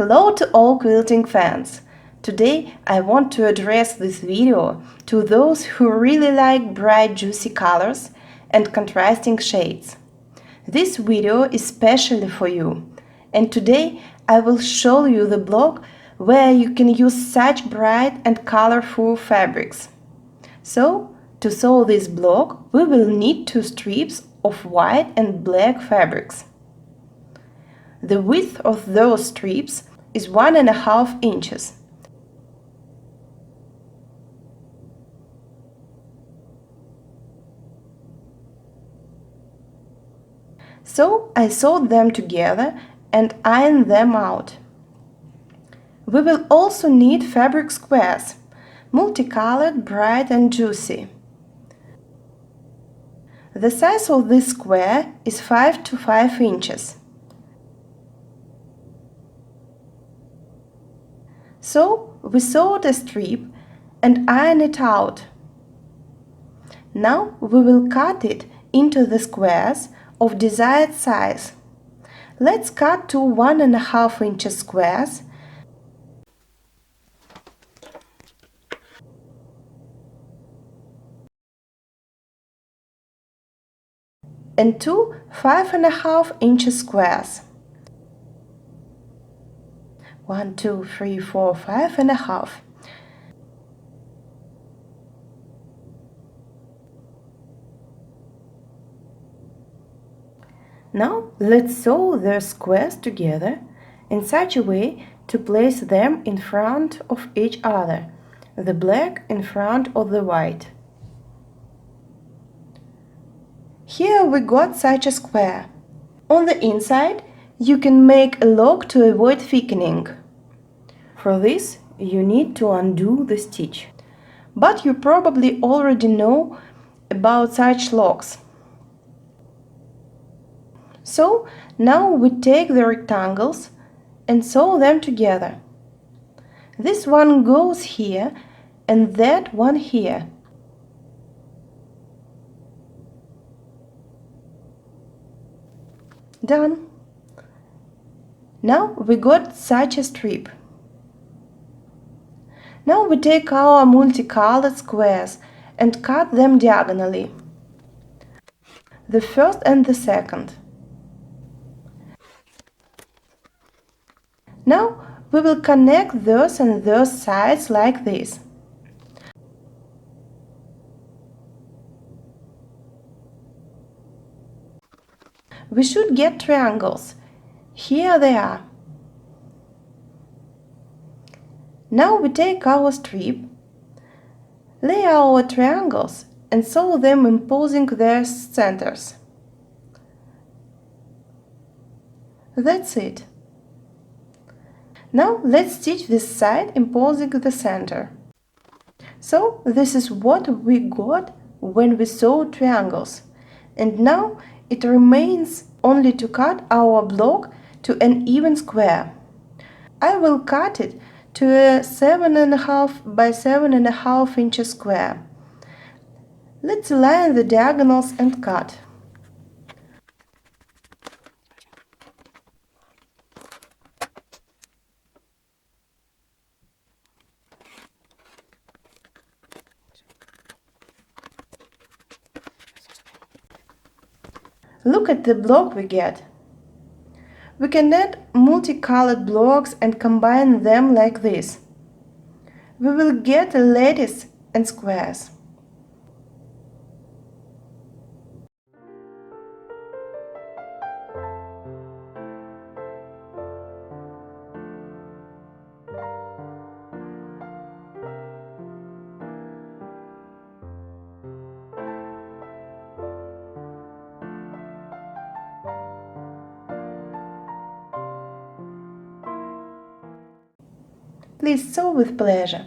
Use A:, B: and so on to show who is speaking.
A: Hello to all quilting fans! Today I want to address this video to those who really like bright juicy colors and contrasting shades. This video is specially for you, and today I will show you the block where you can use such bright and colorful fabrics. So, to sew this block we will need 2 strips of white and black fabrics. The width of those strips is 1.5 inches. So I sewed them together and ironed them out. We will also need fabric squares, multicolored, bright and juicy. The size of this square is 5 to 5 inches. So we sewed a strip and iron it out. Now we will cut it into the squares of desired size. Let's cut 2 1.5 inch squares and 2 5.5 inch squares. 1, 2, 3, 4, 5.5. Now let's sew the squares together in such a way to place them in front of each other, the black in front of the white. Here we got such a square. On the inside you can make a lock to avoid thickening. For this you need to undo the stitch. But you probably already know about such locks. So now we take the rectangles and sew them together. This one goes here and that one here. Done. Now we got such a strip. Now we take our multicolored squares and cut them diagonally. The first and the second. Now we will connect those and those sides like this. We should get triangles. Here they are. Now we take our strip, lay our triangles and sew them imposing their centers. That's it. Now let's stitch this side imposing the center. So this is what we got when we sewed triangles. And now it remains only to cut our block to an even square. I will cut it to a 7.5 by 7.5 inch square. Let's align the diagonals and cut. Look at the block we get. We can add multicolored blocks and combine them like this. We will get a lattice and squares. Please sew with pleasure.